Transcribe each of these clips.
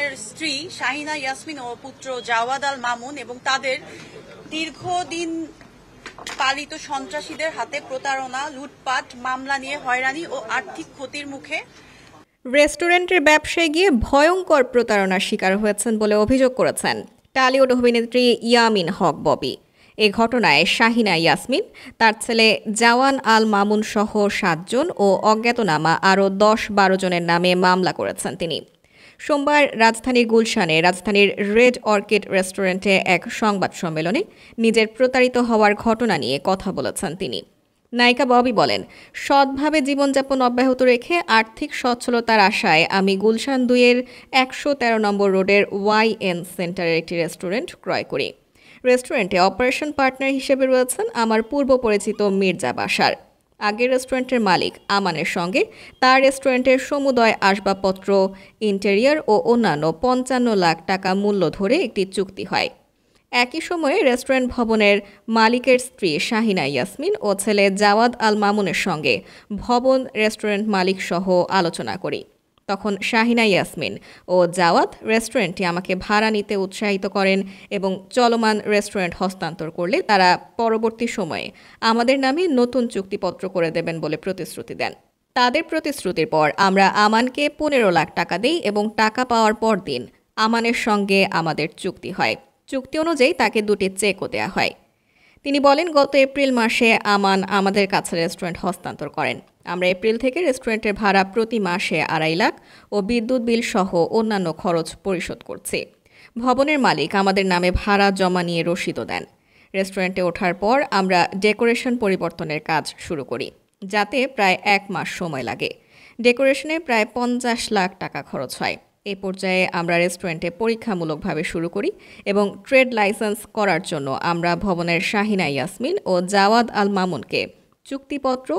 মামুনের স্ত্রী শাহিনা ইয়াসমিন ও পুত্র জাওয়াদ আল মামুন এবং তাদের দীর্ঘদিন পালিত সন্ত্রাসীদের হাতে প্রতারণা, লুটপাট মামলা নিয়ে হয়রানি ও আর্থিক ক্ষতির মুখে রেস্টুরেন্টের ব্যবসায় গিয়ে ভয়ঙ্কর প্রতারণার শিকার হয়েছেন বলে অভিযোগ করেছেন টালিউড অভিনেত্রী ইয়ামিন হক ববি। এ ঘটনায় শাহিনা ইয়াসমিন, তার ছেলে জাওয়ান আল মামুন সহ 7 জন ও অজ্ঞাতনামা আরও 10-12 জনের নামে মামলা করেছেন তিনি। সোমবার রাজধানীর গুলশানে রাজধানীর রেড অর্কিড রেস্টুরেন্টে এক সংবাদ সম্মেলনে নিজের প্রতারিত হওয়ার ঘটনা নিয়ে কথা বলেছেন তিনি। নায়িকা ববি বলেন, সৎভাবে জীবনযাপন অব্যাহত রেখে আর্থিক সচ্ছলতার আশায় আমি গুলশান 2-এর 113 নম্বর রোডের YN সেন্টারের একটি রেস্টুরেন্ট ক্রয় করি। রেস্টুরেন্টে অপারেশন পার্টনার হিসেবে রয়েছেন আমার পূর্ব পরিচিত মির্জা বাশার। আগের রেস্টুরেন্টের মালিক আমানের সঙ্গে তার রেস্টুরেন্টের সমুদয় আসবাবপত্র, ইন্টেরিয়র ও অন্যান্য 55 লাখ টাকা মূল্য ধরে একটি চুক্তি হয়। একই সময়ে রেস্টুরেন্ট ভবনের মালিকের স্ত্রী শাহিনা ইয়াসমিন ও ছেলে জাওয়াদ আল মামুনের সঙ্গে ভবন রেস্টুরেন্ট মালিক সহ আলোচনা করি। তখন শাহিনা ইয়াসমিন ও জাওয়াদ রেস্টুরেন্টটি আমাকে ভাড়া নিতে উৎসাহিত করেন এবং চলমান রেস্টুরেন্ট হস্তান্তর করলে তারা পরবর্তী সময়ে আমাদের নামে নতুন চুক্তিপত্র করে দেবেন বলে প্রতিশ্রুতি দেন। তাদের প্রতিশ্রুতির পর আমরা আমানকে 15 লাখ টাকা দিই এবং টাকা পাওয়ার পর দিন আমানের সঙ্গে আমাদের চুক্তি হয়। চুক্তি অনুযায়ী তাকে 2টি চেকও দেওয়া হয়। তিনি বলেন, গত এপ্রিল মাসে আমান আমাদের কাছে রেস্টুরেন্ট হস্তান্তর করেন। আমরা এপ্রিল থেকে রেস্টুরেন্টের ভাড়া প্রতি মাসে 2.5 লাখ ও বিদ্যুৎ বিল সহ অন্যান্য খরচ পরিশোধ করছি। ভবনের মালিক আমাদের নামে ভাড়া জমা নিয়ে রসিদও দেন। রেস্টুরেন্টে ওঠার পর আমরা ডেকোরেশন পরিবর্তনের কাজ শুরু করি, যাতে প্রায় 1 মাস সময় লাগে। ডেকোরেশনে প্রায় 50 লাখ টাকা খরচ হয়। এই পর্যায়ে আমরা রেস্টুরেন্টে পরীক্ষামূলকভাবে শুরু করি এবং ট্রেড লাইসেন্স করার জন্য আমরা ভবনের শাহিনা ইয়াসমিন ও জাওয়াদ আল মামুনকে চুক্তিপত্র,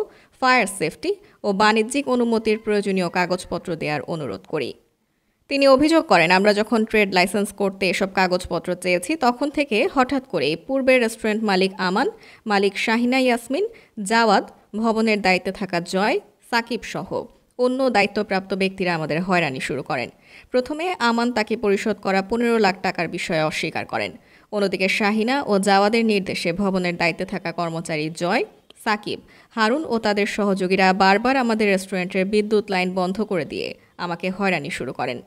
ফায়ার সেফটি ও বাণিজ্যিক অনুমতির প্রয়োজনীয় কাগজপত্র দেওয়ার অনুরোধ করি। তিনি অভিযোগ করেন, আমরা যখন ট্রেড লাইসেন্স করতে এসব কাগজপত্র চেয়েছি তখন থেকে হঠাৎ করে পূর্বের রেস্টুরেন্ট মালিক আমান, মালিক শাহিনা ইয়াসমিন, জাওয়াদ, ভবনের দায়িত্বে থাকা জয়, সাকিব সহ অন্য দায়িত্বপ্রাপ্ত ব্যক্তিরা আমাদের হয়রানি শুরু করেন। প্রথমে আমান তাকে পরিশোধ করা 15 লাখ টাকার বিষয়ে অস্বীকার করেন। অন্যদিকে শাহিনা ও জাওয়াদের নির্দেশে ভবনের দায়িত্বে থাকা কর্মচারী জয়, সাকিব, হারুন ও তাদের সহযোগীরা বারবার আমাদের রেস্টুরেন্টের বিদ্যুৎ লাইন বন্ধ করে দিয়ে আমাকে হয়রানি শুরু করেন।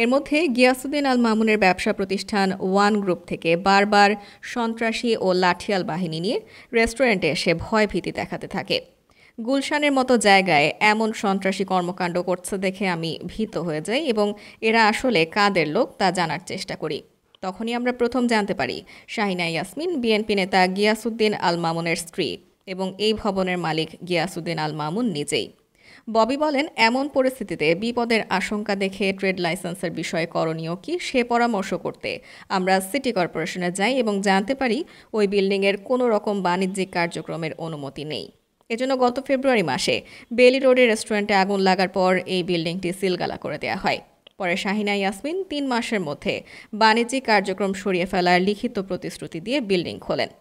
এর মধ্যে গিয়াসউদ্দিন আল মামুনের ব্যবসা প্রতিষ্ঠান ওয়ান গ্রুপ থেকে বারবার সন্ত্রাসী ও লাঠিয়াল বাহিনী নিয়ে রেস্টুরেন্টে এসে ভয়ভীতি দেখাতে থাকে। গুলশানের মতো জায়গায় এমন সন্ত্রাসী কর্মকাণ্ড করছে দেখে আমি ভীত হয়ে যাই এবং এরা আসলে কাদের লোক তা জানার চেষ্টা করি। তখনই আমরা প্রথম জানতে পারি শাহিনা ইয়াসমিন বিএনপি নেতা গিয়াসউদ্দিন আল মামুনের স্ত্রী এবং এই ভবনের মালিক গিয়াসউদ্দিন আল মামুন নিজেই। ববি বলেন, এমন পরিস্থিতিতে বিপদের আশঙ্কা দেখে ট্রেড লাইসেন্সের বিষয়ে করণীয় কি সে পরামর্শ করতে আমরা সিটি কর্পোরেশনে যাই এবং জানতে পারি ওই বিল্ডিংয়ের কোনো রকম বাণিজ্যিক কার্যক্রমের অনুমতি নেই। এজন্য গত ফেব্রুয়ারি মাসে বেলি রোডের রেস্টুরেন্টে আগুন লাগার পর এই বিল্ডিংটি সিলগালা করে দেওয়া হয়। পরে শাহিনা ইয়াসমিন 3 মাসের মধ্যে বাণিজ্যিক কার্যক্রম সরিয়ে ফেলার লিখিত প্রতিশ্রুতি দিয়ে বিল্ডিং খোলেন।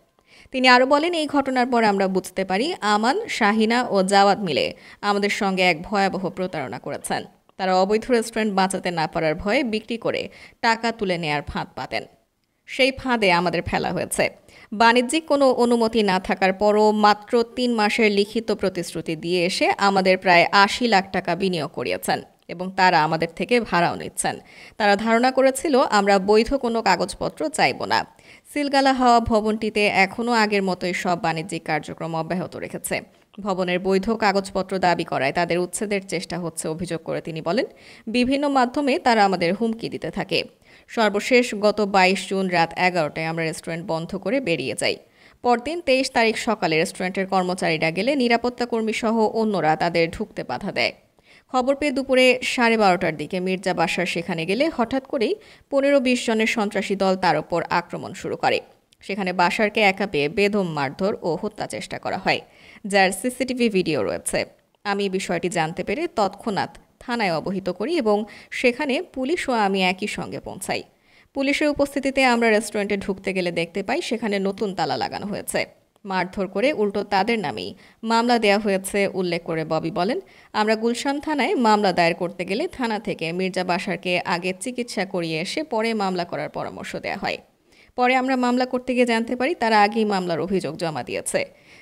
তিনি আরও বলেন, এই ঘটনার পর আমরা বুঝতে পারি আমান, শাহিনা ও জাওয়াদ মিলে আমাদের সঙ্গে এক ভয়াবহ প্রতারণা করেছেন। তারা অবৈধ রেস্টুরেন্ট বাঁচাতে না পারার ভয়ে বিক্রি করে টাকা তুলে নেয়ার ফাঁদ পাতেন। সেই ফাঁদে আমাদের ফেলা হয়েছে। বাণিজ্যিক কোনো অনুমতি না থাকার পরও মাত্র 3 মাসের লিখিত প্রতিশ্রুতি দিয়ে এসে আমাদের প্রায় 80 লাখ টাকা বিনিয়োগ করিয়েছেন এবং তারা আমাদের থেকে ভাড়াও নিচ্ছেন। তারা ধারণা করেছিল আমরা বৈধ কোনো কাগজপত্র চাইব না। সিলগালা হওয়া ভবনটিতে এখনও আগের মতোই সব বাণিজ্যিক কার্যক্রম অব্যাহত রেখেছে। ভবনের বৈধ কাগজপত্র দাবি করায় তাদের উচ্ছেদের চেষ্টা হচ্ছে অভিযোগ করে তিনি বলেন, বিভিন্ন মাধ্যমে তারা আমাদের হুমকি দিতে থাকে। সর্বশেষ গত 22 জুন রাত 11টায় আমরা রেস্টুরেন্ট বন্ধ করে বেরিয়ে যাই। পরদিন 23 তারিখ সকালে রেস্টুরেন্টের কর্মচারীরা গেলে নিরাপত্তা কর্মী সহ অন্যরা তাদের ঢুকতে বাধা দেয়। খবর পেয়ে দুপুরে 12:30টার দিকে মির্জা বাশার সেখানে গেলে হঠাৎ করেই 15-20 জনের সন্ত্রাসী দল তার ওপর আক্রমণ শুরু করে। সেখানে বাশারকে একা পেয়ে বেদম মারধর ও হত্যা চেষ্টা করা হয়, যার সিসিটিভি ভিডিও রয়েছে। আমি বিষয়টি জানতে পেরে তৎক্ষণাৎ থানায় অবহিত করি এবং সেখানে পুলিশ ও আমি একই সঙ্গে পৌঁছাই। পুলিশের উপস্থিতিতে আমরা রেস্টুরেন্টে ঢুকতে গেলে দেখতে পাই সেখানে নতুন তালা লাগানো হয়েছে। মারধর করে উল্টো তাদের নামেই মামলা দেয়া হয়েছে উল্লেখ করে ববি বলেন, আমরা গুলশান থানায় মামলা দায়ের করতে গেলে থানা থেকে মির্জা বাশারকে আগে চিকিৎসা করিয়ে এসে পরে মামলা করার পরামর্শ দেওয়া হয়। পরে আমরা মামলা করতে গিয়ে জানতে পারি তারা আগেই মামলার অভিযোগ জমা দিয়েছে,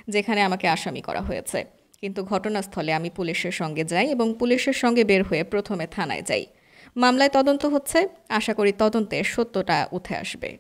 যেখানে আমাকে আসামি করা হয়েছে। কিন্তু ঘটনাস্থলে আমি পুলিশের সঙ্গে যাই এবং পুলিশের সঙ্গে বের হয়ে প্রথমে থানায় যাই। মামলায় তদন্ত হচ্ছে, আশা করি তদন্তে সত্যটা উঠে আসবে।